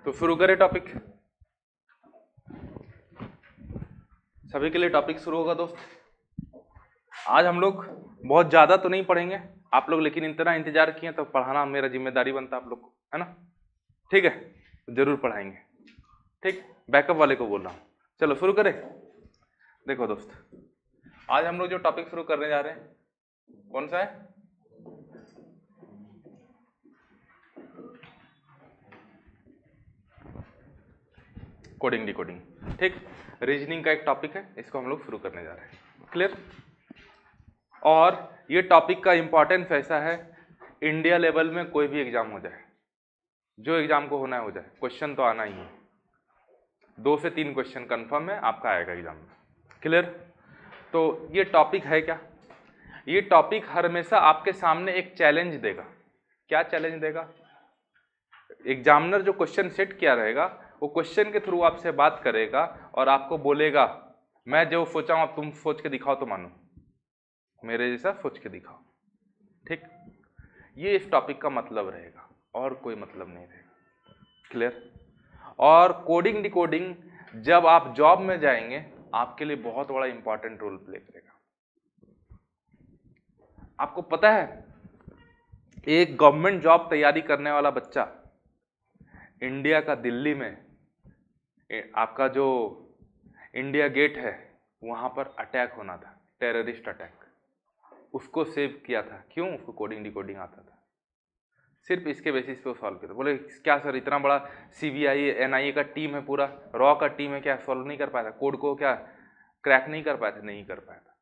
तो शुरू करें टॉपिक। सभी के लिए टॉपिक शुरू होगा दोस्त। आज हम लोग बहुत ज्यादा तो नहीं पढ़ेंगे आप लोग, लेकिन इतना इंतजार किए तो पढ़ाना मेरा जिम्मेदारी बनता है आप लोग को, है ना? ठीक है, जरूर पढ़ाएंगे। ठीक, बैकअप वाले को बोल रहा हूँ। चलो शुरू करें। देखो दोस्त, आज हम लोग जो टॉपिक शुरू करने जा रहे हैं कौन सा है? Coding decoding. ठीक, रीजनिंग का एक टॉपिक है, इसको हम लोग शुरू करने जा रहे हैं। क्लियर? और ये टॉपिक का इंपॉर्टेंस ऐसा है, इंडिया लेवल में कोई भी एग्जाम हो जाए, जो एग्जाम को होना है हो जाए, क्वेश्चन तो आना ही है। 2 से 3 क्वेश्चन कंफर्म है आपका आएगा एग्जाम में। क्लियर? तो ये टॉपिक है क्या? ये टॉपिक हमेशा आपके सामने एक चैलेंज देगा। क्या चैलेंज देगा? एग्जामिनर जो क्वेश्चन सेट किया रहेगा वो क्वेश्चन के थ्रू आपसे बात करेगा और आपको बोलेगा मैं जो सोचा हूं अब तुम सोच के दिखाओ तो मानो, मेरे जैसा सोच के दिखाओ। ठीक, ये इस टॉपिक का मतलब रहेगा और कोई मतलब नहीं रहेगा। क्लियर? और कोडिंग डिकोडिंग जब आप जॉब में जाएंगे आपके लिए बहुत बड़ा इंपॉर्टेंट रोल प्ले करेगा। आपको पता है, एक गवर्नमेंट जॉब तैयारी करने वाला बच्चा इंडिया का दिल्ली में आपका जो इंडिया गेट है वहां पर अटैक होना था, टेररिस्ट अटैक, उसको सेव किया था। क्यों? उसको कोडिंग डिकोडिंग आता था। सिर्फ इसके बेसिस पे वो सॉल्व किया था। बोले क्या सर, इतना बड़ा सीबीआई एनआईए का टीम है, पूरा रॉ का टीम है, क्या सॉल्व नहीं कर पाया था? कोड को क्या क्रैक नहीं कर पाया था? नहीं कर पाया था।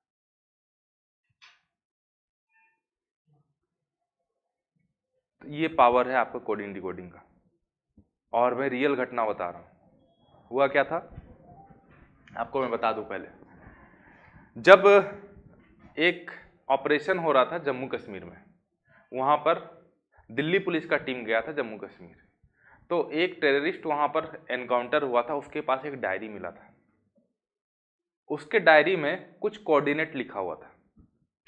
तो ये पावर है आपको कोडिंग डिकोडिंग का। और मैं रियल घटना बता रहा हूं। हुआ क्या था आपको मैं बता दूं। पहले जब एक ऑपरेशन हो रहा था जम्मू कश्मीर में, वहां पर दिल्ली पुलिस का टीम गया था जम्मू कश्मीर। तो एक टेररिस्ट वहां पर एनकाउंटर हुआ था, उसके पास एक डायरी मिला था। उसके डायरी में कुछ कोऑर्डिनेट लिखा हुआ था,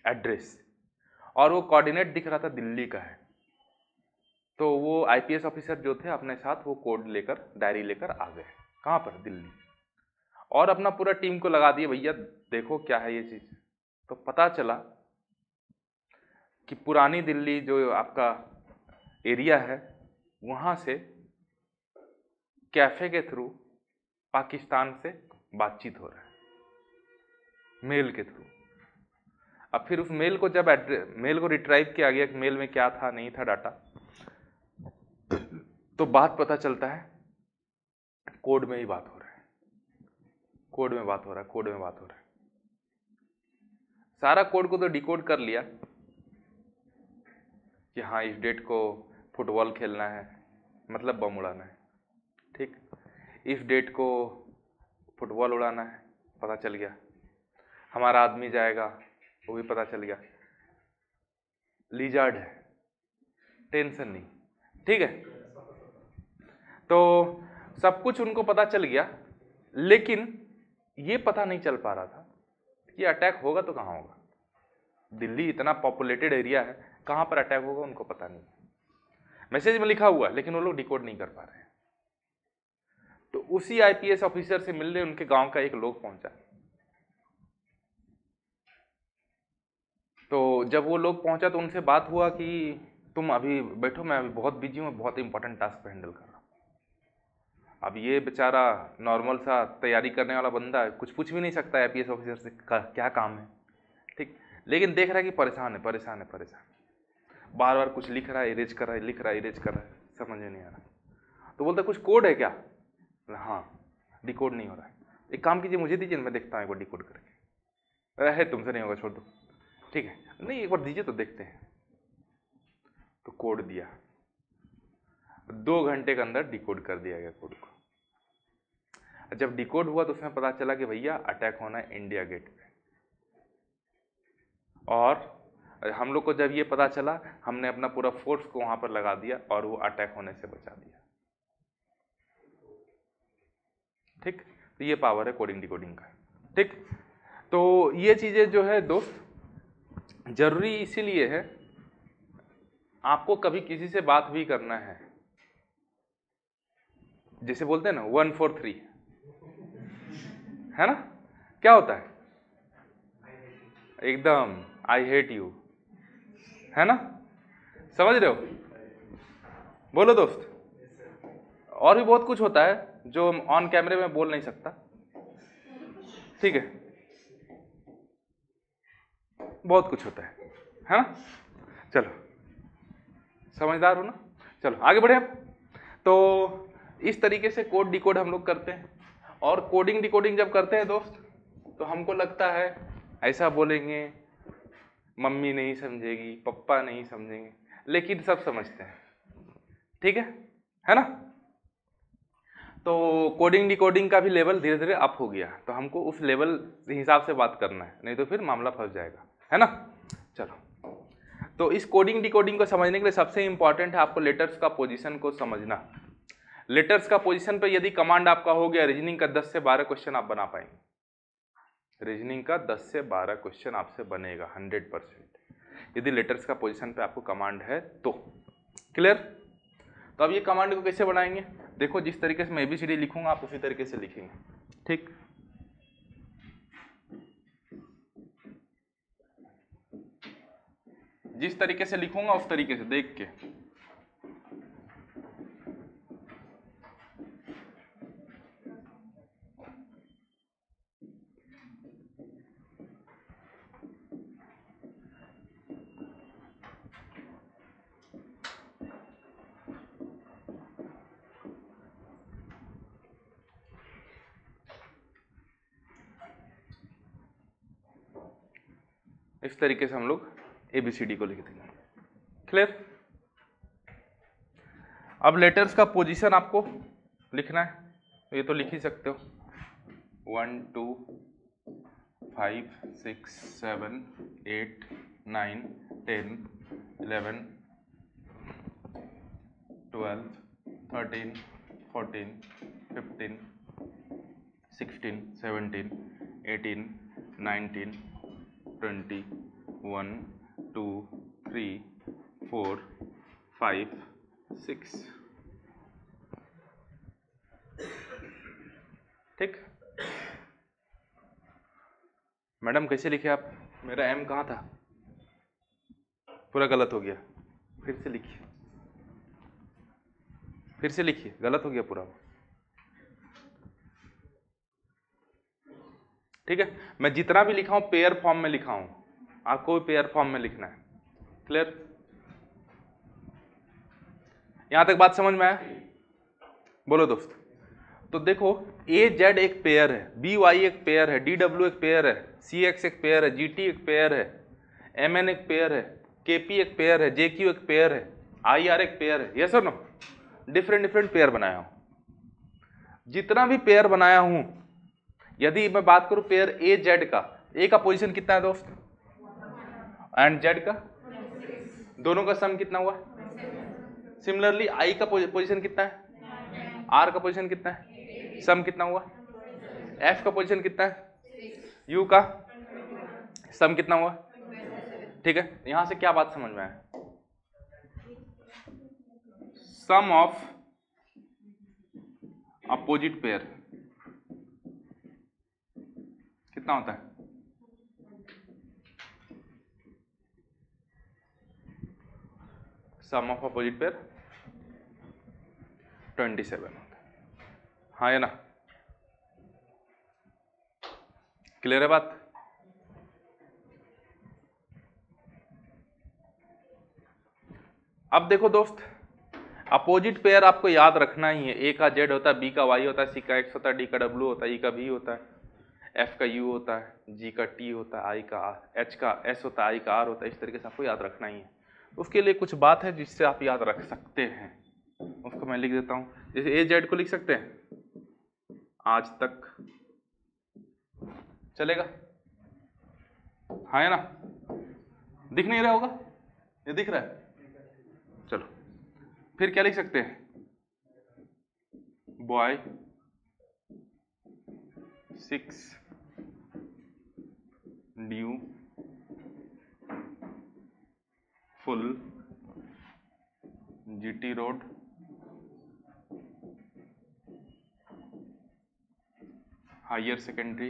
एड्रेस, और वो कोऑर्डिनेट दिख रहा था दिल्ली का है। तो वो आईपीएस ऑफिसर जो थे अपने साथ वो कोड लेकर, डायरी लेकर आ गए। कहाँ पर? दिल्ली। और अपना पूरा टीम को लगा दिए, भैया देखो क्या है ये चीज। तो पता चला कि पुरानी दिल्ली जो आपका एरिया है वहां से कैफे के थ्रू पाकिस्तान से बातचीत हो रहा है, मेल के थ्रू। अब फिर उस मेल को जब मेल को रिट्राइव किया गया कि मेल में क्या था नहीं था डाटा, तो बात पता चलता है कोड में ही बात हो रहा है, कोड में बात हो रहा है, कोड में बात हो रहा है। सारा कोड को तो डिकोड कर लिया कि हाँ इस डेट को फुटबॉल खेलना है, मतलब बम उड़ाना है। ठीक, इस डेट को फुटबॉल उड़ाना है, पता चल गया। हमारा आदमी जाएगा, वो भी पता चल गया। लीजार्ड है, टेंशन नहीं। ठीक है, तो सब कुछ उनको पता चल गया, लेकिन ये पता नहीं चल पा रहा था कि अटैक होगा तो कहाँ होगा। दिल्ली इतना पॉपुलेटेड एरिया है, कहाँ पर अटैक होगा उनको पता नहीं। मैसेज में लिखा हुआ है लेकिन वो लोग डिकोड नहीं कर पा रहे हैं। तो उसी आईपीएस ऑफिसर से मिलने उनके गांव का एक लोग पहुंचा। तो जब वो लोग पहुंचा तो उनसे बात हुआ कि तुम अभी बैठो, मैं अभी बहुत बिजी हूँ, बहुत इंपॉर्टेंट टास्क पे हैंडल कर रहा हूँ। अब ये बेचारा नॉर्मल सा तैयारी करने वाला बंदा है, कुछ पूछ भी नहीं सकता है आईपीएस ऑफिसर से क्या काम है। ठीक, लेकिन देख रहा है कि परेशान है, परेशान है, परेशान, बार बार कुछ लिख रहा है, इरेज कर रहा है, लिख रहा है, इरेज कर रहा है, समझ में नहीं आ रहा। तो बोलता कुछ कोड है क्या? हाँ, डिकोड नहीं हो रहा है। एक काम कीजिए, मुझे दीजिए, मैं देखता हूँ एक बार डिकोड करके। है तुमसे नहीं होगा, छोड़ दो। ठीक है, नहीं एक बार दीजिए तो देखते हैं। तो कोड दिया, 2 घंटे के अंदर डिकोड कर दिया गया कोड को। जब डिकोड हुआ तो उसमें पता चला कि भैया अटैक होना है इंडिया गेट पे। और हम लोग को जब ये पता चला, हमने अपना पूरा फोर्स को वहां पर लगा दिया और वो अटैक होने से बचा दिया। ठीक, तो ये पावर है कोडिंग डिकोडिंग का। ठीक, तो ये चीजें जो है दोस्त जरूरी इसीलिए है, आपको कभी किसी से बात भी करना है जैसे बोलते हैं ना 143, है ना, क्या होता है? एकदम आई हेट यू, है ना, समझ रहे हो? बोलो दोस्त। और भी बहुत कुछ होता है जो ऑन कैमरे में बोल नहीं सकता, ठीक है, बहुत कुछ होता है ना। चलो समझदार हो ना। चलो आगे बढ़े अब। तो इस तरीके से कोड डिकोड हम लोग करते हैं, और कोडिंग डिकोडिंग जब करते हैं दोस्त तो हमको लगता है ऐसा बोलेंगे मम्मी नहीं समझेगी, पापा नहीं समझेंगे, लेकिन सब समझते हैं, ठीक है ना। तो कोडिंग डिकोडिंग का भी लेवल धीरे धीरे अप हो गया, तो हमको उस लेवल के हिसाब से बात करना है, नहीं तो फिर मामला फंस जाएगा, है ना। चलो, तो इस कोडिंग डिकोडिंग को समझने के लिए सबसे इंपॉर्टेंट है आपको लेटर्स का पोजीशन को समझना। लेटर्स का पोजीशन पे यदि कमांड आपका हो गया, रीजनिंग का 10 से 12 क्वेश्चन आप बना पाएंगे। रीजनिंग का 10 से 12 क्वेश्चन आपसे बनेगा 100%, यदि लेटर्स का पोजीशन पे आपको कमांड है तो। क्लियर? तो अब ये कमांड को कैसे बनाएंगे? देखो, जिस तरीके से मैं ABCD लिखूंगा आप उसी तरीके से लिखेंगे, ठीक। जिस तरीके से लिखूंगा उस तरीके से देख के। इस तरीके से हम लोग ABCD को लिख देंगे। क्लियर? अब लेटर्स का पोजीशन आपको लिखना है, तो ये तो लिख ही सकते हो, 1 2 5 6 7 8 9 10 11 12 13 14 15 16 17 18 19 20 1 2 3 4 5 6, ठीक। मैडम कैसे लिखे आप? मेरा M कहाँ था? पूरा गलत हो गया, फिर से लिखिए, फिर से लिखिए, गलत हो गया पूरा, ठीक है। मैं जितना भी लिखा हूं पेयर फॉर्म में लिखा हूं, आपको भी पेयर फॉर्म में लिखना है। क्लियर? यहां तक बात समझ में आया? बोलो दोस्त। तो देखो, AZ एक पेयर है, BY एक पेयर है, DW एक पेयर है, CX एक पेयर है, GT एक पेयर है, MN एक पेयर है, KP एक पेयर है, JQ एक पेयर है, IR एक पेयर है। यस और नो? डिफरेंट डिफरेंट पेयर बनाया हूं। जितना भी पेयर बनाया हूं, यदि मैं बात करूं पेयर AZ का, A का पोजीशन कितना है दोस्त, एंड Z का, दोनों का सम कितना हुआ? सिमिलरली I का पोजीशन कितना है, R का पोजीशन कितना है, सम कितना हुआ? F का पोजीशन कितना है, U का सम कितना हुआ? ठीक है, यहां से क्या बात समझ में आया? सम ऑफ अपोजिट पेयर कितना होता है? सम ऑफ अपोजिट पेयर 27 होता है, हाँ या ना? क्लियर है बात? अब देखो दोस्त, अपोजिट पेयर आपको याद रखना ही है। A का Z होता है, B का Y होता है, C का X होता है, D का W होता है, E का V होता है, F का U होता है, G का T होता है, I का H का S होता है, I का R होता है। इस तरीके से आपको याद रखना ही है। उसके लिए कुछ बात है जिससे आप याद रख सकते हैं, उसको मैं लिख देता हूँ। जैसे AZ को लिख सकते हैं, आज तक, चलेगा? हाँ है ना? दिख नहीं रहा होगा? ये दिख रहा है? चलो, फिर क्या लिख सकते हैं? बॉय 6 ड्यू फुल GT road higher secondary,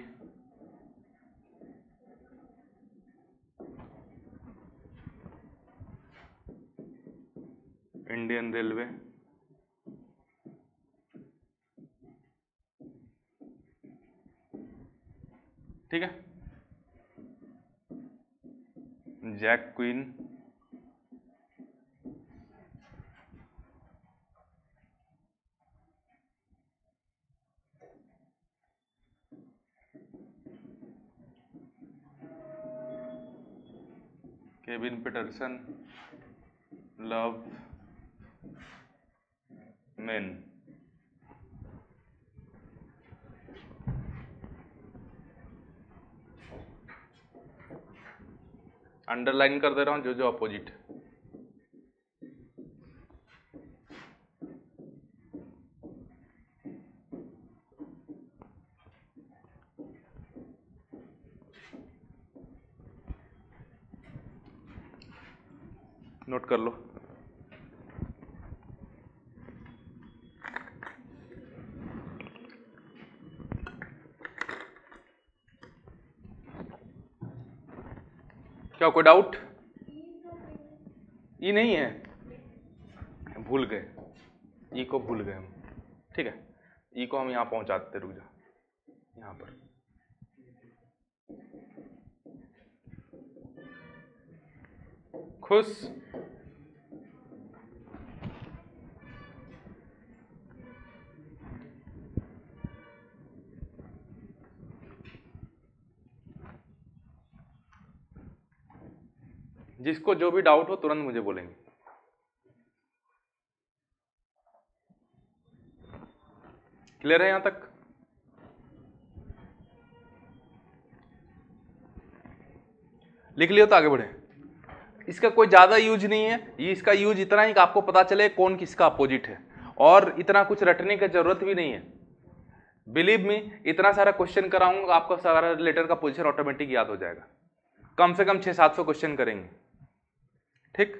Indian railway, ठीक है, jack queen, Kevin Pietersen, love men. Underline कर दे रहा हूं जो जो अपोजिट। नोट कर लो। क्या कोई डाउट? ई नहीं है, भूल गए, ई को भूल गए हम, ठीक है, ई को हम यहां पहुंचाते, रुक जा, यहां पर खुश, जिसको जो भी डाउट हो तुरंत मुझे बोलेंगे। क्लियर है यहां तक? लिख लियो तो आगे बढ़े। इसका कोई ज्यादा यूज नहीं है, ये इसका यूज इतना ही कि आपको पता चले कौन किसका अपोजिट है, और इतना कुछ रटने की जरूरत भी नहीं है। बिलीव मी, इतना सारा क्वेश्चन कराऊंगा आपको सारा लेटर का पोजीशन ऑटोमेटिक याद हो जाएगा। कम से कम 600-700 क्वेश्चन करेंगे, ठीक,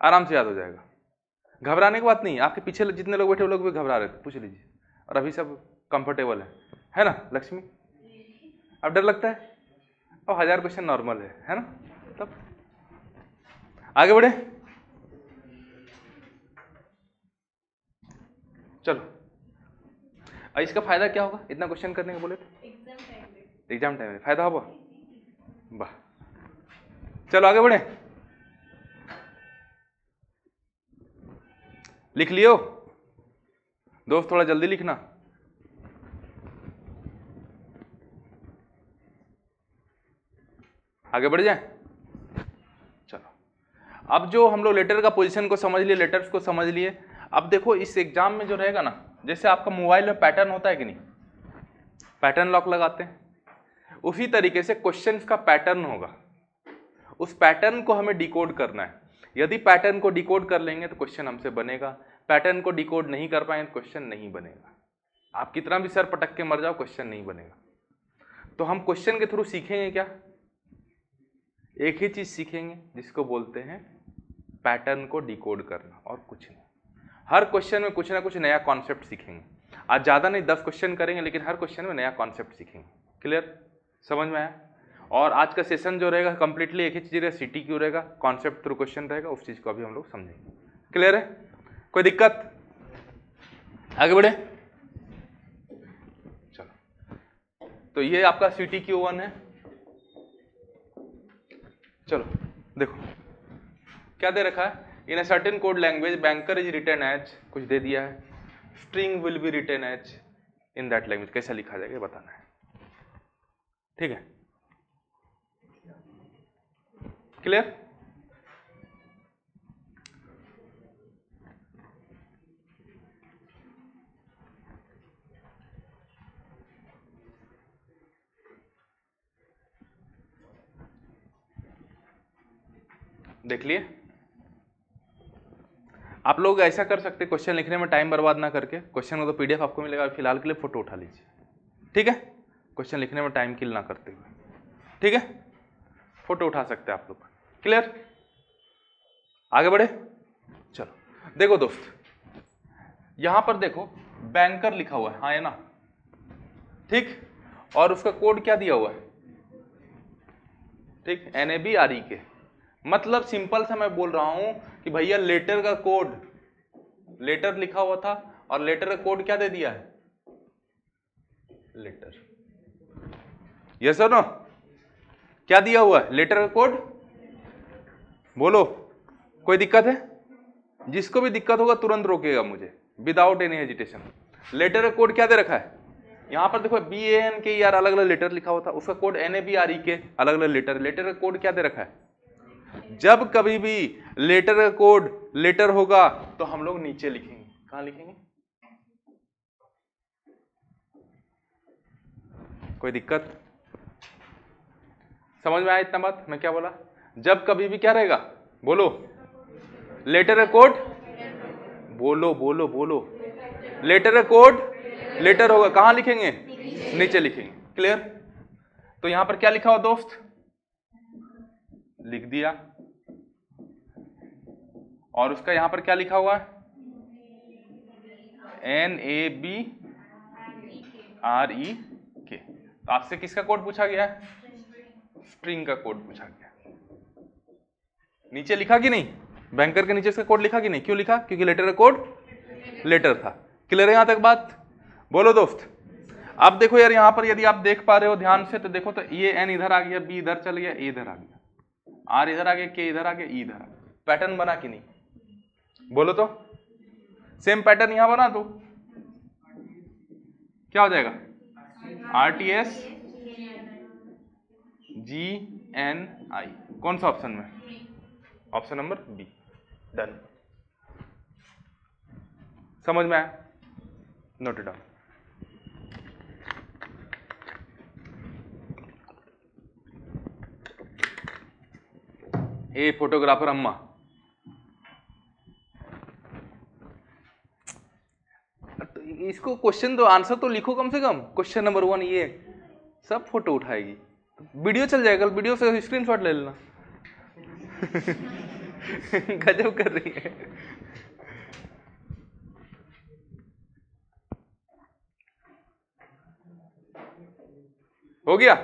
आराम से याद हो जाएगा। घबराने की बात नहीं है। आपके पीछे जितने लोग बैठे वो लोग भी घबरा रहे थे, पूछ लीजिए, और अभी सब कंफर्टेबल है ना लक्ष्मी? अब डर लगता है? और 1000 क्वेश्चन नॉर्मल है ना? तब आगे बढ़े, चलो। इसका फायदा क्या होगा इतना क्वेश्चन करने के बोले तो? एग्जाम टाइम में फायदा होगा। वाह, चलो आगे बढ़े। लिख लियो दोस्त, थोड़ा जल्दी लिखना। आगे बढ़ जाए, चलो। अब जो हम लोग लेटर का पोजीशन को समझ लिए, लेटर्स को समझ लिए, अब देखो इस एग्जाम में जो रहेगा ना, जैसे आपका मोबाइल में पैटर्न होता है कि नहीं, पैटर्न लॉक लगाते हैं, उसी तरीके से क्वेश्चंस का पैटर्न होगा। उस पैटर्न को हमें डिकोड करना है। यदि पैटर्न को डिकोड कर लेंगे तो क्वेश्चन हमसे बनेगा, पैटर्न को डिकोड नहीं कर पाएंगे तो क्वेश्चन नहीं बनेगा। आप कितना भी सर पटक के मर जाओ, क्वेश्चन नहीं बनेगा। तो हम क्वेश्चन के थ्रू सीखेंगे क्या? एक ही चीज सीखेंगे जिसको बोलते हैं पैटर्न को डिकोड करना, और कुछ नहीं। हर क्वेश्चन में कुछ ना कुछ नया कॉन्सेप्ट सीखेंगे। आज ज्यादा नहीं, 10 क्वेश्चन करेंगे, लेकिन हर क्वेश्चन में नया कॉन्सेप्ट सीखेंगे। क्लियर, समझ में आया? और आज का सेशन जो रहेगा कंप्लीटली एक ही चीज रहेगा, सिटी क्यू रहेगा, कॉन्सेप्ट थ्रू क्वेश्चन रहेगा, उस चीज को अभी हम लोग समझेंगे। क्लियर है? कोई दिक्कत? आगे बढ़े, चलो। तो ये आपका सिटी क्यू 1 है। चलो देखो क्या दे रखा है, in a certain code language banker is written as, कुछ दे दिया है, string will be written as in that language. कैसा लिखा जाएगा ये बताना है, ठीक है? क्लियर? देख लिए? आप लोग ऐसा कर सकते, क्वेश्चन लिखने में टाइम बर्बाद ना करके, क्वेश्चन को तो पीडीएफ आपको मिलेगा, फिलहाल के लिए फोटो उठा लीजिए, ठीक है? क्वेश्चन लिखने में टाइम किल ना करते हुए, ठीक है? फोटो उठा सकते हैं आप लोग। क्लियर? आगे बढ़े, चलो। देखो दोस्त, यहां पर देखो बैंकर लिखा हुआ है, हाँ है ना? ठीक, और उसका कोड क्या दिया हुआ है, ठीक, NABREK। मतलब सिंपल सा मैं बोल रहा हूं कि भैया लेटर का कोड, लेटर लिखा हुआ था और लेटर का कोड क्या दे दिया है, लेटर। यस और नो, क्या दिया हुआ है, लेटर का कोड। बोलो, कोई दिक्कत है? जिसको भी दिक्कत होगा तुरंत रोकेगा मुझे, विदाउट एनी हेजिटेशन। लेटर का कोड क्या दे रखा है, यहां पर देखो BANKER अलग अलग लेटर लिखा हुआ था, उसका कोड NABREK अलग अलग लेटर। लेटर का कोड क्या दे रखा है, जब कभी भी लेटर का कोड लेटर होगा तो हम लोग नीचे लिखेंगे। कहां लिखेंगे? कोई दिक्कत? समझ में आया इतना बात मैं क्या बोला? जब कभी भी क्या रहेगा, बोलो, लेटर का कोड, बोलो बोलो बोलो, लेटर का कोड लेटर होगा, कहां लिखेंगे? नीचे लिखेंगे। क्लियर? तो यहां पर क्या लिखा हुआ दोस्त, लिख दिया, और उसका यहां पर क्या लिखा हुआ है, NABREK। तो आपसे किसका कोड पूछा गया है, स्ट्रिंग का कोड पूछा गया। नीचे लिखा कि नहीं, बैंकर के नीचे इसका कोड लिखा कि नहीं? क्यों लिखा? क्योंकि लेटर का कोड लेटर था। क्लियर है यहां तक बात? बोलो दोस्त। अब देखो यार, यहां पर यदि आप देख पा रहे हो ध्यान से, तो देखो तो ये N इधर आ गया, B इधर चल गया, A इधर आ गया, R इधर आ गया, K इधर आ गया, E इधर आ गया। पैटर्न बना कि नहीं? बोलो तो, सेम पैटर्न यहां बना तो क्या हो जाएगा, RTS GNI। कौन सा ऑप्शन में? Option number B। डन। समझ में आया? Note it down. A photographer अम्मा, तो इसको क्वेश्चन तो आंसर तो लिखो कम से कम। क्वेश्चन नंबर 1 ये सब फोटो उठाएगी, वीडियो चल जाएगा, वीडियो से स्क्रीनशॉट ले लेना। गजब कर रही है। हो गया?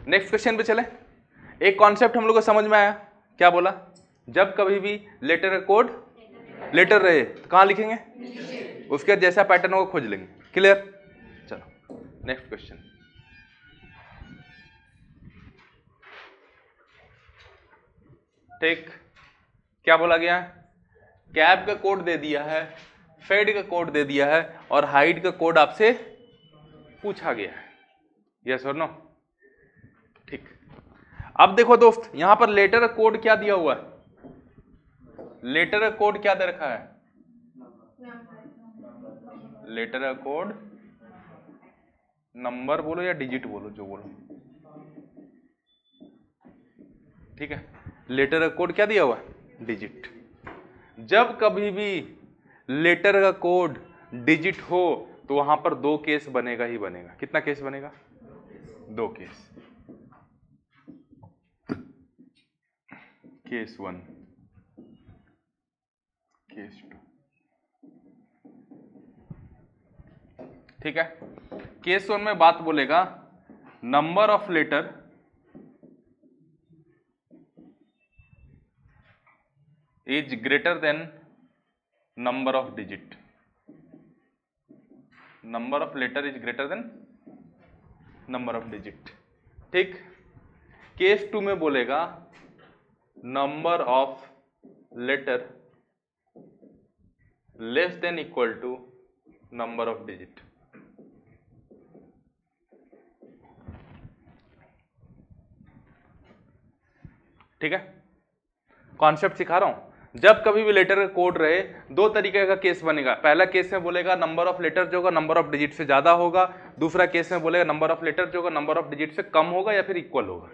नेक्स्ट क्वेश्चन पे चले। एक कॉन्सेप्ट हम लोग को समझ में आया, क्या बोला, जब कभी भी लेटर का कोड लेटर रहे तो कहां लिखेंगे, उसके जैसा पैटर्न होगा खोज लेंगे। क्लियर? चलो नेक्स्ट क्वेश्चन। ठीक, क्या बोला गया है, कैप का कोड दे दिया है, फेड का कोड दे दिया है, और हाइट का कोड आपसे पूछा गया है। यस और नो? ठीक, अब देखो दोस्त, यहां पर लेटर का कोड क्या दिया हुआ है, लेटर का कोड क्या दे रखा है, लेटर का कोड नंबर बोलो या डिजिट बोलो, जो बोलो, ठीक है। लेटर का कोड क्या दिया हुआ है, डिजिट। जब कभी भी लेटर का कोड डिजिट हो तो वहां पर 2 केस बनेगा ही बनेगा। कितना केस बनेगा, 2 केस। केस 1, केस 2, ठीक है। केस 1 में बात बोलेगा number of letter is greater than number of digit, number of letter is greater than number of digit, ठीक। केस 2 में बोलेगा number of letter less than equal to number of digit. ठीक है, कॉन्सेप्ट सिखा रहा हूं। जब कभी भी लेटर का कोड रहे, 2 तरीके का केस बनेगा। पहला केस में बोलेगा नंबर ऑफ लेटर जो होगा नंबर ऑफ डिजिट से ज्यादा होगा, दूसरा केस में बोलेगा नंबर ऑफ लेटर जो होगा नंबर ऑफ डिजिट से कम होगा या फिर इक्वल होगा।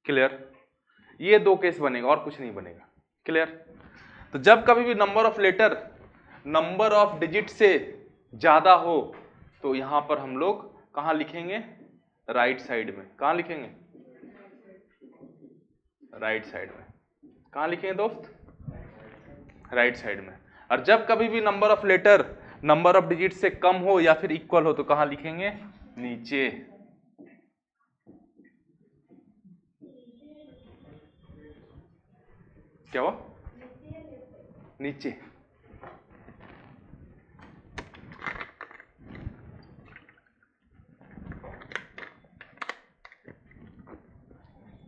क्लियर? ये 2 केस बनेगा और कुछ नहीं बनेगा। क्लियर? तो जब कभी भी number of letter number of digit से ज्यादा हो तो यहां पर हम लोग कहां लिखेंगे, राइट साइड में। कहां लिखेंगे, राइट साइड में। कहां लिखेंगे दोस्त, राइट साइड में। और जब कभी भी number of letter number of digit से कम हो या फिर इक्वल हो तो कहां लिखेंगे, नीचे, क्या हुआ? नीचे।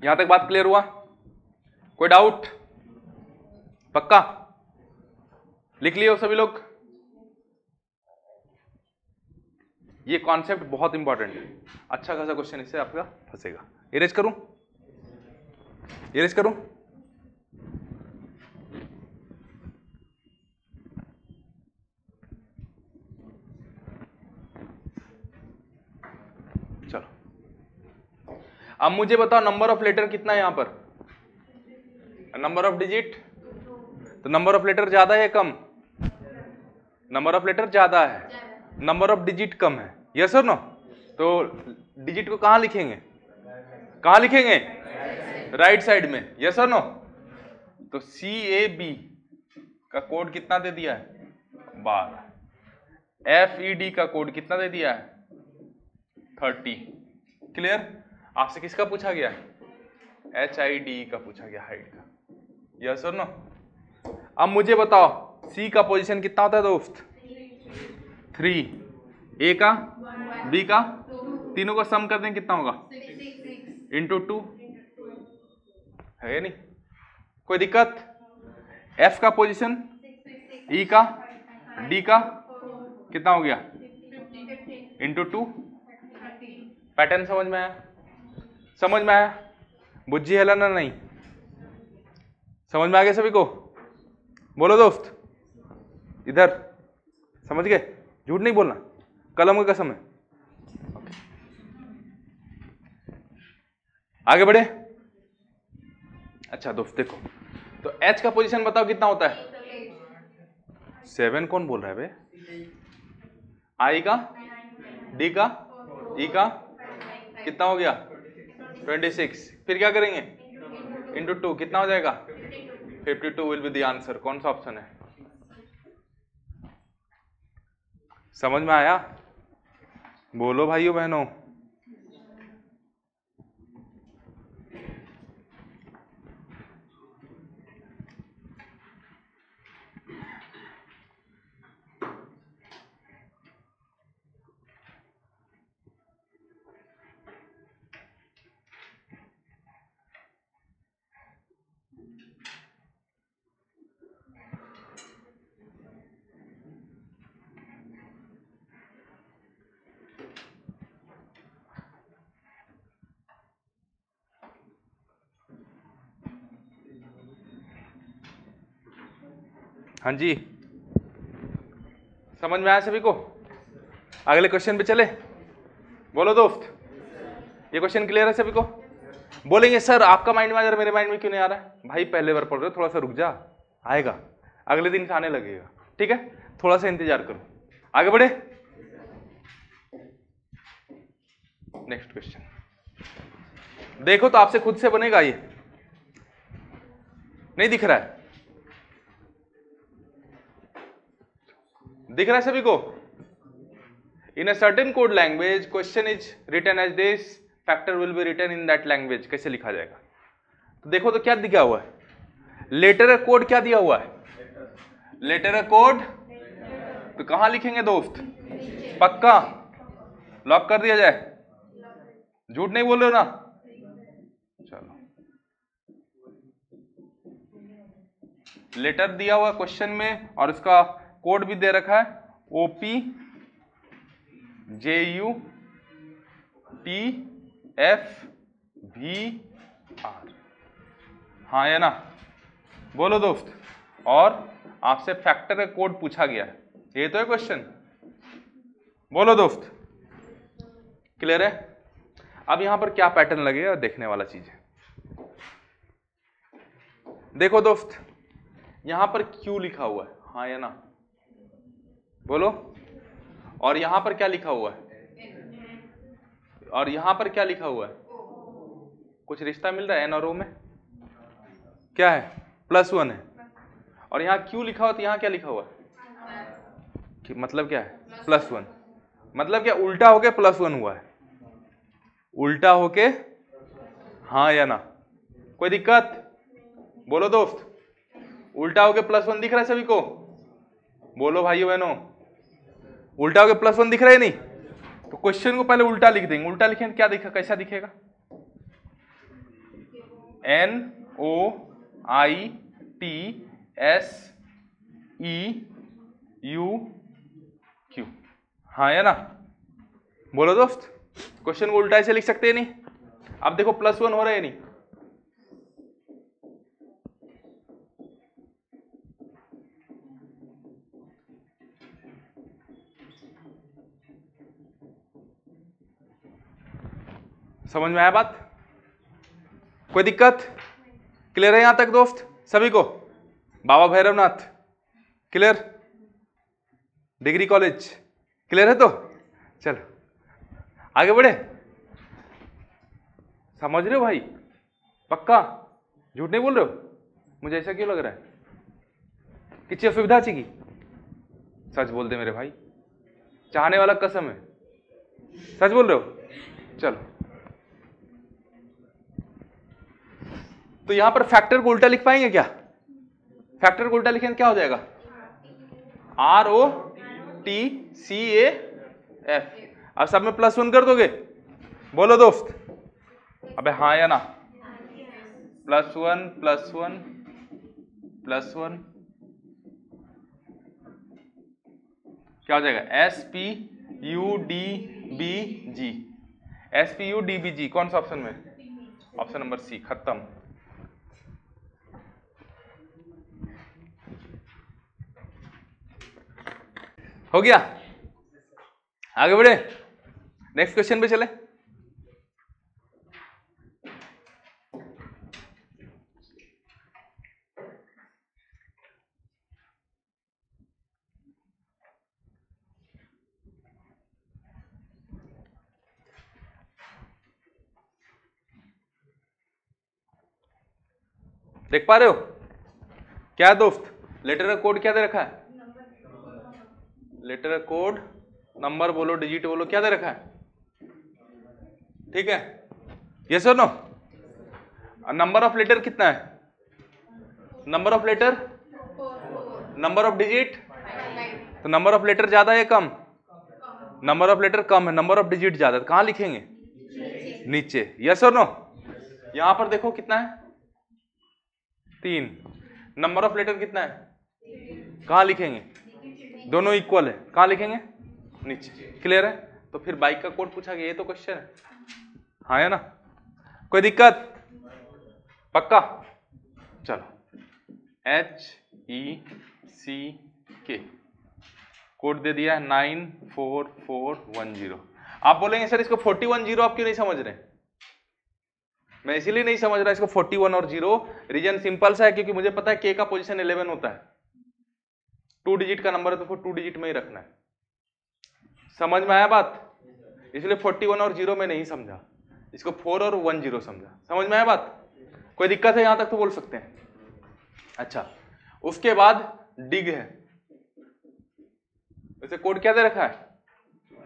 यहां तक बात क्लियर हुआ? कोई डाउट? पक्का लिख लिए हो सभी लोग? ये कॉन्सेप्ट बहुत इंपॉर्टेंट है, अच्छा खासा क्वेश्चन इससे आपका फंसेगा। इरेज करूं? इरेज करूं? चलो, अब मुझे बताओ नंबर ऑफ लेटर कितना है यहां पर? Number of digit? तो नंबर ऑफ लेटर ज्यादा है या कम? नंबर ऑफ लेटर ज्यादा है, नंबर ऑफ डिजिट कम है। यस और नो? तो डिजिट को कहां लिखेंगे? कहां लिखेंगे? राइट साइड में। यस और नो? तो CAB का कोड कितना दे दिया है? 12। FED का कोड कितना दे दिया है? 30। क्लियर? आपसे किसका पूछा गया? HID का पूछा गया, हाइट का। यस और नो? अब मुझे बताओ C का पोजीशन कितना होता है दोस्त? 3। A का, B का, तीनों का सम कर दें कितना होगा? इंटू 2 है नहीं? कोई दिक्कत? F का पोजीशन, E का, D का कितना हो गया? इंटू 2। पैटर्न समझ में आया? समझ में आया? बुज्जी है ना? नहीं समझ में आ गया सभी को? बोलो दोस्त, इधर समझ गए? झूठ नहीं बोलना, कलम की कसम है। आगे बढ़े। अच्छा दोस्त देखो, तो H का पोजीशन बताओ कितना होता है? 7 कौन बोल रहा है बे? I का, D का, E का कितना हो गया? 26। फिर क्या करेंगे? इंटू 2 कितना हो जाएगा? 52 विल बी द आंसर। कौन सा ऑप्शन है? समझ में आया? बोलो भाइयों बहनों। हाँ जी, समझ में आया सभी को? अगले क्वेश्चन पे चले। बोलो दोस्त, ये क्वेश्चन क्लियर है सभी को? बोलेंगे सर आपका माइंड में आ रहा है, मेरे माइंड में क्यों नहीं आ रहा है? भाई पहले बार पढ़ रहे हो, थोड़ा सा रुक जा, आएगा अगले दिन से आने लगेगा। ठीक है, थोड़ा सा इंतजार करो। आगे बढ़े। नेक्स्ट क्वेश्चन देखो तो आपसे खुद से बनेगा ये, नहीं दिख रहा है? दिख रहा है सभी को? In a certain code language question is written as this, factor will be written in that language. कैसे लिखा जाएगा? तो देखो तो क्या दिया हुआ है? लेटर कोड क्या दिया हुआ है? Letter code. तो कहां लिखेंगे दोस्त? पक्का लॉक कर दिया जाए? झूठ नहीं बोल रहे हो ना? चलो, लेटर दिया हुआ क्वेश्चन में और इसका कोड भी दे रखा है, OPJUTFVR। हाँ या ना? बोलो दोस्त। और आपसे फैक्टर का कोड पूछा गया है, ये तो है क्वेश्चन। बोलो दोस्त, क्लियर है? अब यहां पर क्या पैटर्न लगेगा देखने वाला चीज है। देखो दोस्त, यहां पर Q लिखा हुआ है, हाँ या ना? बोलो। और यहां पर क्या लिखा हुआ है? और यहां पर क्या लिखा हुआ है? कुछ रिश्ता मिल रहा है N और O में? क्या है? +1 है। और यहाँ Q लिखा हुआ तो यहाँ क्या लिखा हुआ है? मतलब क्या है? +1। मतलब क्या उल्टा होके +1 हुआ है, उल्टा होके, हाँ या ना, कोई दिक्कत? बोलो दोस्त, उल्टा होके +1 दिख रहा है सभी को? बोलो भाइयों बहनों, उल्टा होके +1 दिख रहा है नहीं? तो क्वेश्चन को पहले उल्टा लिख देंगे। उल्टा लिखेंगे क्या दिखा, कैसा दिखेगा? NOITSEUQ, हाँ या ना? बोलो दोस्त, क्वेश्चन को उल्टा ऐसे लिख सकते हैं नहीं? अब देखो +1 हो रहा है नहीं? समझ में आया बात? कोई दिक्कत? क्लियर है यहां तक दोस्त सभी को? Baba Bhairavnath clear? Degree college clear है? तो चलो आगे बढ़े। समझ रहे हो भाई? पक्का? झूठ नहीं बोल रहे हो? मुझे ऐसा क्यों लग रहा है? किसी असुविधा चाहिए? सच बोल दे मेरे भाई, चाहने वाला कसम है। सच बोल रहे हो? चलो, तो यहां पर फैक्टर को उल्टा लिख पाएंगे क्या? फैक्टर को उल्टा लिखेंगे क्या हो जाएगा? ROTCAF। अब सब में +1 कर दोगे? बोलो दोस्त, अबे हाँ या ना? +1 +1 +1 क्या हो जाएगा? SPUDBG। SPUDBG कौन सा ऑप्शन में? ऑप्शन नंबर सी, खत्म। हो गया? आगे बढ़े, नेक्स्ट क्वेश्चन पे चले। देख पा रहे हो क्या है दोस्त? लेटर का कोड क्या दे रखा है? लेटर का कोड, नंबर बोलो, डिजिट बोलो, क्या दे रखा है? ठीक है, यस और नो? नंबर ऑफ लेटर कितना है? Number of letter, number of digit, तो नंबर ऑफ लेटर ज्यादा है कम? नंबर ऑफ लेटर कम है, नंबर ऑफ डिजिट ज्यादा है। कहां लिखेंगे? नीचे। यस और नो? यहां पर देखो कितना है? 3। नंबर ऑफ लेटर कितना है? कहां लिखेंगे? दोनों इक्वल है, कहां लिखेंगे? नीचे। क्लियर है? तो फिर बाइक का कोड पूछा गया, ये तो क्वेश्चन है, हाँ है ना? कोई दिक्कत? पक्का? चलो, HECK कोड दे दिया है 94410। आप बोलेंगे सर इसको 4110 आप क्यों नहीं समझ रहे? मैं इसीलिए नहीं समझ रहा इसको 41 और 0। रीजन सिंपल सा है, क्योंकि मुझे पता है K का पोजीशन 11 होता है। 2 डिजिट का नंबर है तो फिर 2 डिजिट में ही रखना है। समझ में आया बात? इसलिए 41 और 0 में नहीं समझा, इसको 4 और 10 समझा। समझ में आया बात? कोई दिक्कत है यहां तक तो बोल सकते हैं। अच्छा, उसके बाद डिग है, वैसे कोड क्या दे रखा है?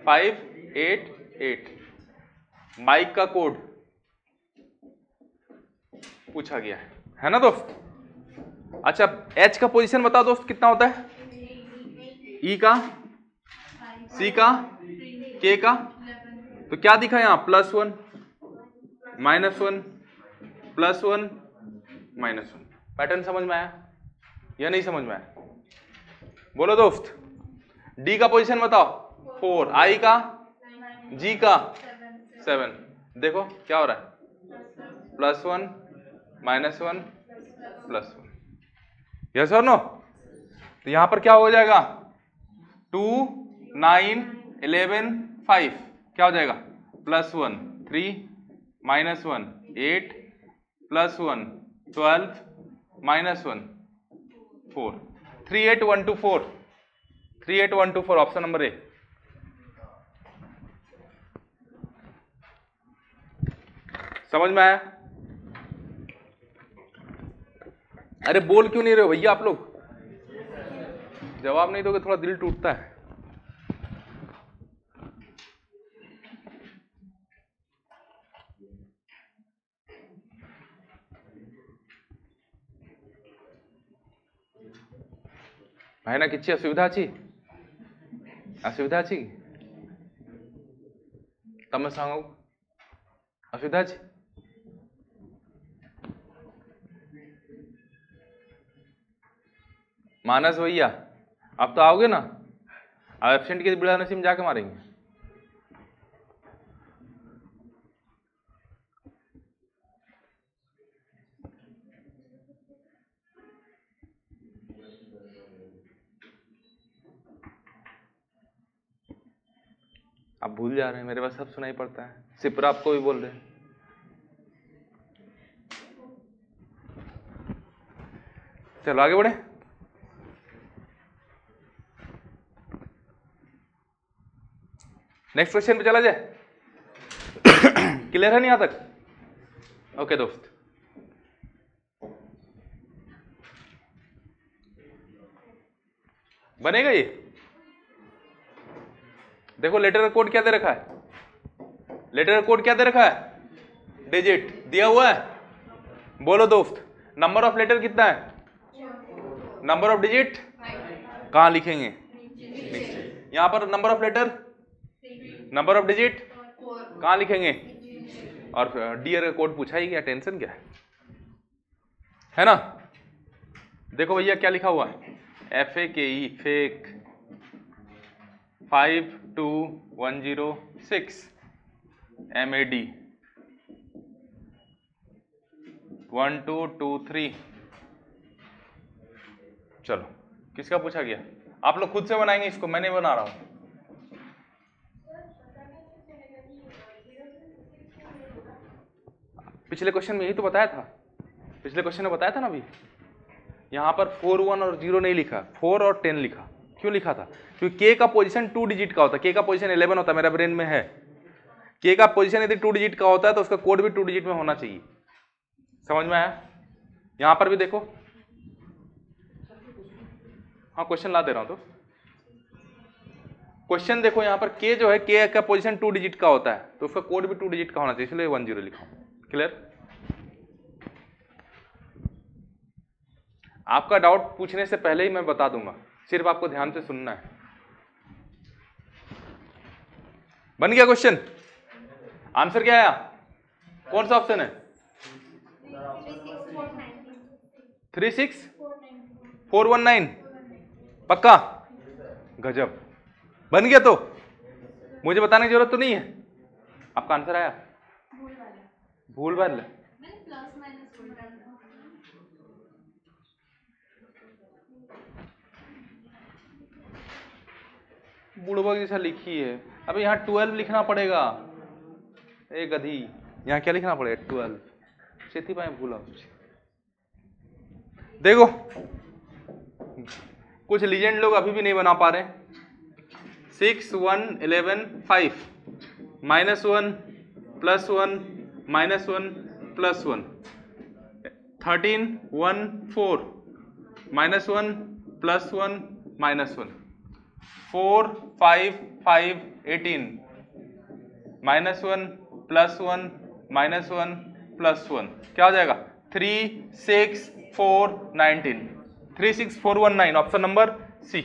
588। माइक का कोड पूछा गया है ना दोस्त? अच्छा, H का पोजीशन बताओ दोस्त कितना होता है? E का, C का, K का, तो क्या दिखा यहां? +1 -1 +1 -1। पैटर्न समझ में आया या नहीं समझ में आया? बोलो दोस्त, D का पोजीशन बताओ 4, I का, G का 7। देखो क्या हो रहा है? +1 -1 +1। यस और नो? तो यहां पर क्या हो जाएगा? 2 9 11 5 क्या हो जाएगा? +1 3 -1 8 +1 12 -1 4 38124 38124 ऑप्शन नंबर ए। समझ में आया? अरे बोल क्यों नहीं रहे हो भैया आप लोग? जवाब नहीं दोगे थोड़ा दिल टूटता है। भाईना किसी असुविधा अच्छी असुविधा अच्छी तब सांगू असुविधा अच्छी मानस भैया आप तो आओगे ना, अब एब्सेंट के बिड़ा नसीब जाके मारेंगे। आप भूल जा रहे हैं, मेरे पास सब सुनाई पड़ता है, सिपरा आपको भी बोल रहे हैं। चलो आगे बढ़े। नेक्स्ट क्वेश्चन पे चला जाए। क्लियर है नहीं यहां तक? ओके दोस्त, बनेगा ये। देखो लेटर का कोड क्या दे रखा है, लेटर का कोड क्या दे रखा है, डिजिट दिया हुआ है। बोलो दोस्त, नंबर ऑफ लेटर कितना है, नंबर ऑफ डिजिट कहां लिखेंगे, यहां पर number of letter, number of digit कहां लिखेंगे, और डियर का कोड पूछा ही, क्या टेंशन क्या है ना। देखो भैया क्या लिखा हुआ है, FAKE फेक 52106 MAD 1223। चलो किसका पूछा गया, आप लोग खुद से बनाएंगे इसको, मैं नहीं बना रहा हूं। पिछले क्वेश्चन में यही तो बताया था, पिछले क्वेश्चन में बताया था ना। अभी यहां पर 4 1 और 0 नहीं लिखा, 4 और 10 लिखा। क्यों लिखा था, क्योंकि के का पोजीशन 2 डिजिट का होता है, के का पोजीशन 11 होता है, मेरा ब्रेन में है। के का पोजीशन यदि 2 डिजिट का होता है तो उसका कोड भी 2 डिजिट में होना चाहिए। समझ में आया? यहां पर भी देखो, हाँ क्वेश्चन ला दे रहा हूं। तो क्वेश्चन देखो, यहां पर के जो है, के का पोजीशन 2 डिजिट का होता है तो उसका कोड भी 2 डिजिट का होना चाहिए, इसलिए 10 लिखा हूं। क्लियर? आपका डाउट पूछने से पहले ही मैं बता दूंगा, सिर्फ आपको ध्यान से सुनना है। बन गया क्वेश्चन? आंसर क्या आया, कौन सा ऑप्शन है, 36419? पक्का? गजब, बन गया। तो मुझे बताने की जरूरत तो नहीं है, आपका आंसर आया। भूल वाला बुढ़वा जैसा लिखी है। अब यहाँ 12 लिखना पड़ेगा, एक गधी, यहाँ क्या लिखना पड़ेगा, 12। सेती पाए भूला। देखो कुछ लीजेंड लोग अभी भी नहीं बना पा रहे। 6 1 11 5 -1 +1 -1 +1 13 1 4 -1 +1 -1 4 5 5 18 -1 +1 -1 +1 क्या हो जाएगा, 3 6 4 19 36419, ऑप्शन नंबर सी।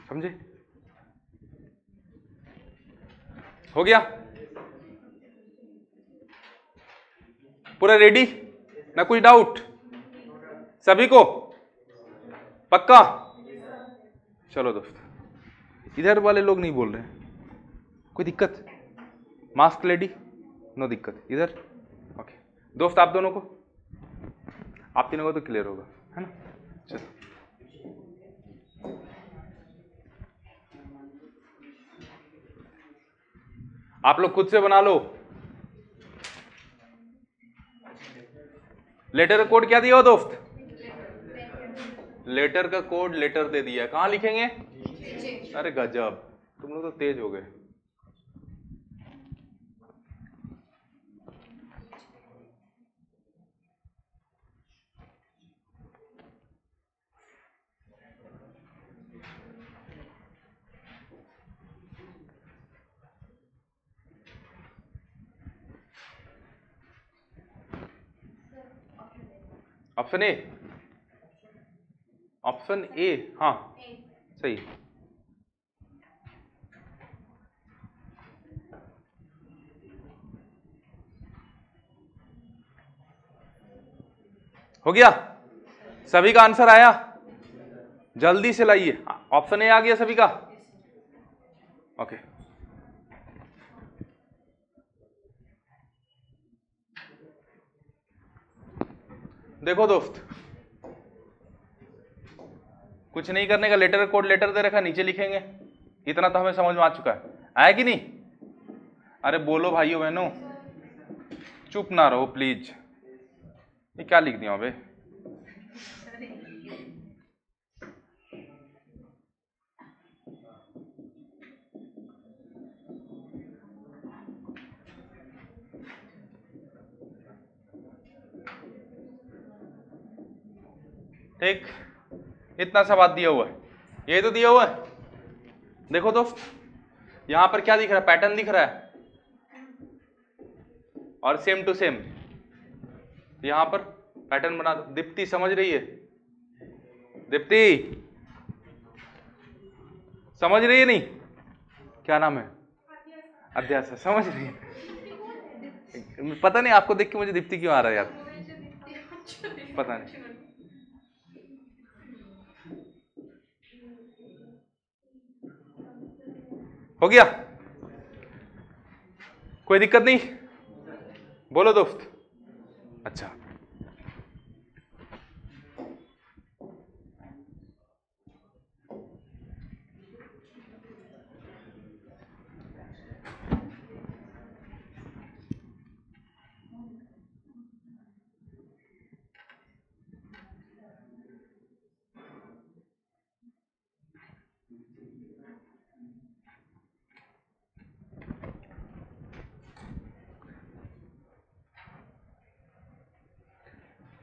समझे? हो गया पूरा रेडी ना, कुछ डाउट सभी को? पक्का? चलो दोस्त, इधर वाले लोग नहीं बोल रहे, कोई दिक्कत? मास्क लेडी, नो दिक्कत इधर। ओके दोस्त, आप दोनों को, आप तीनों को तो क्लियर होगा, है ना? चलो आप लोग खुद से बना लो। लेटर का कोड क्या दिया हो दोस्त, लेटर का कोड लेटर दे दिया, कहां लिखेंगे? अरे गजब, तुम लोग तो तेज हो गए। ऑप्शन ए, ऑप्शन ए, हाँ सही। हो गया, सभी का आंसर आया, जल्दी से लाइए। ऑप्शन ए आ गया सभी का, ओके। देखो दोस्त, कुछ नहीं करने का, लेटर कोड लेटर दे रखा, नीचे लिखेंगे, इतना तो हमें समझ में आ चुका है। आया कि नहीं? अरे बोलो भाइयों बहनों, चुप ना रहो प्लीज। ये क्या लिख दिया अबे? ठीक, इतना सा बात दिया हुआ है, ये तो दिया हुआ है। देखो दोस्त, यहां पर क्या दिख रहा है? पैटर्न दिख रहा है, और सेम टू सेम यहां पर पैटर्न बना दो। दीप्ति समझ रही है? दीप्ति समझ रही है? नहीं, क्या नाम है? अध्यास, समझ रही है? पता नहीं आपको देख के मुझे दीप्ति क्यों आ रहा है यार, पता नहीं। हो गया, कोई दिक्कत नहीं? बोलो दोस्त। अच्छा,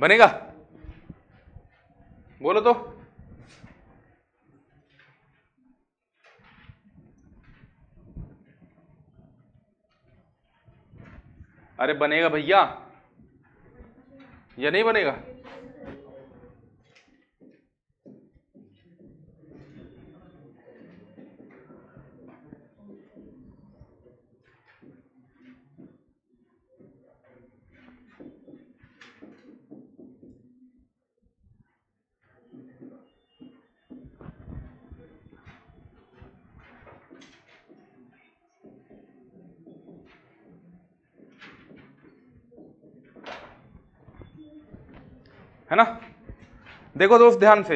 बनेगा? बोलो तो। अरे बनेगा भैया, या नहीं बनेगा? है ना? देखो दोस्त ध्यान से,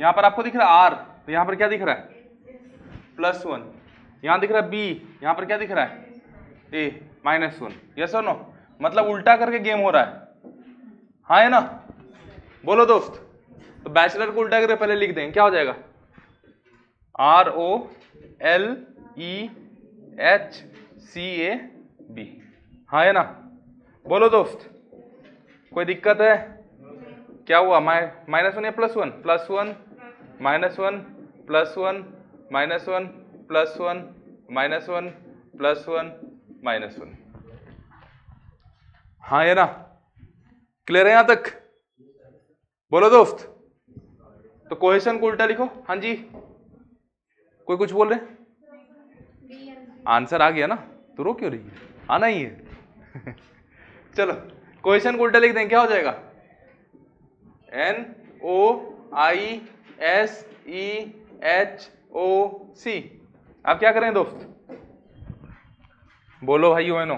यहां पर आपको दिख रहा है आर, तो यहां पर क्या दिख रहा है? +1। यहां दिख रहा है बी, यहां पर क्या दिख रहा है? ए -1। यस और नो? मतलब उल्टा करके गेम हो रहा है, हाँ है ना? बोलो दोस्त। तो बैचलर को उल्टा करके पहले लिख देंगे, क्या हो जाएगा? ROLEHCAB, हाँ है ना? बोलो दोस्त, कोई दिक्कत है? क्या हुआ? -1 या +1? +1 -1 +1 -1 +1 -1 +1 -1, हाँ है ना? क्लियर है यहां तक? बोलो दोस्त। तो कोहेशन को उल्टा लिखो। हाँ जी, कोई कुछ बोल रहे? आंसर आ गया ना, तो रो क्यों रही है? आना ही है। चलो कोहेशन को उल्टा लिख दें, क्या हो जाएगा? NOISEHOC। आप क्या करें दोस्त? बोलो भाइयों बहनों।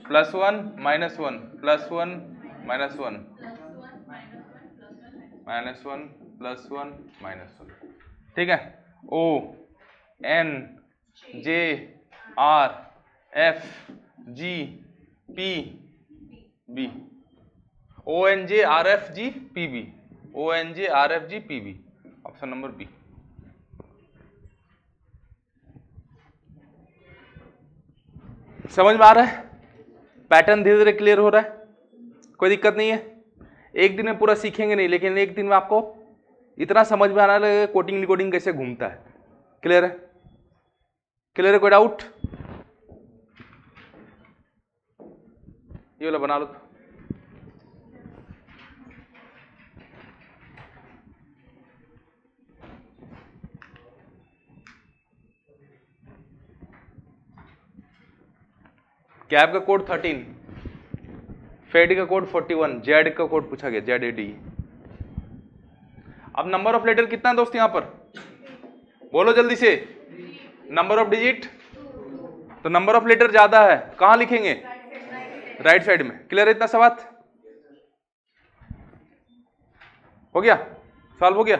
+1 -1 +1 -1 -1 +1 -1, ठीक है? ONJRFGPB, ONJRFGPB, ONJRFGPB, option number B. समझ में आ रहा है? पैटर्न धीरे धीरे क्लियर हो रहा है, कोई दिक्कत नहीं है। एक दिन में पूरा सीखेंगे नहीं, लेकिन एक दिन में आपको इतना समझ में आने लगेगा कोडिंग डिकोडिंग कैसे घूमता है। क्लियर है? क्लियर है? कोई डाउट? ये वाला बना लो। कैब का कोड 13, फेड का कोड 41, जेड का कोड पूछा गया, ZAD। अब नंबर ऑफ लेटर कितना है दोस्त यहाँ पर, बोलो जल्दी से। नंबर ऑफ डिजिट, तो नंबर ऑफ लेटर ज्यादा है, कहां लिखेंगे, राइट साइड में। क्लियर है इतना सा बात, हो गया, सॉल्व हो गया।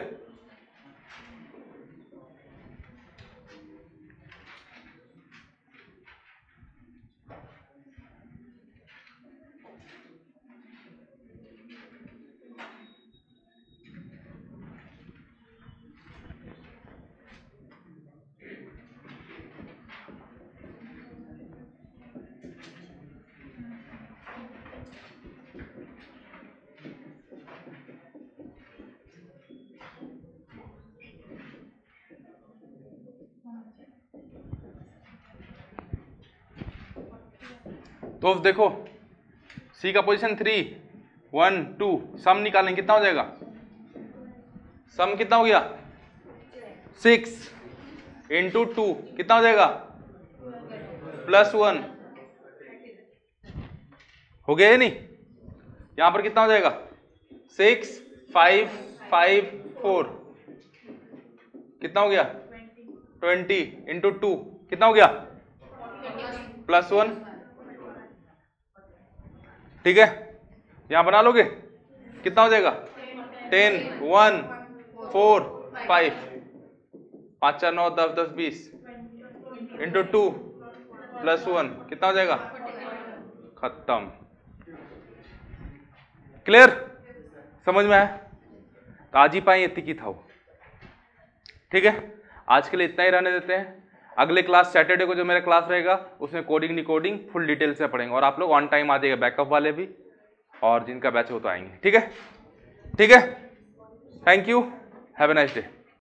तो देखो सी का पोजीशन 3, 1, 2, सम निकालें, कितना हो जाएगा, सम कितना हो गया 6 इंटू 2 कितना हो जाएगा +1, हो गया या नहीं। यहां पर कितना हो जाएगा 6, 5, 5, 4 कितना हो गया 20 इंटू 2 कितना हो गया +1, ठीक है। यहां बना लोगे, कितना हो जाएगा 10, 1, 4, 5, 5, 4, 9, 10, 10, 20 इंटू 2 +1 कितना हो जाएगा, खत्म। क्लियर, समझ में आया। तो आज ही पाए इतनी की था वो, ठीक है। आज के लिए इतना ही रहने देते हैं। अगले क्लास सैटरडे को जो मेरा क्लास रहेगा उसमें कोडिंग डिकोडिंग फुल डिटेल से पढ़ेंगे, और आप लोग ऑन टाइम आ जाइएगा, बैकअप वाले भी, और जिनका बैच हो तो आएंगे, ठीक है। ठीक है, thank you, have a nice day.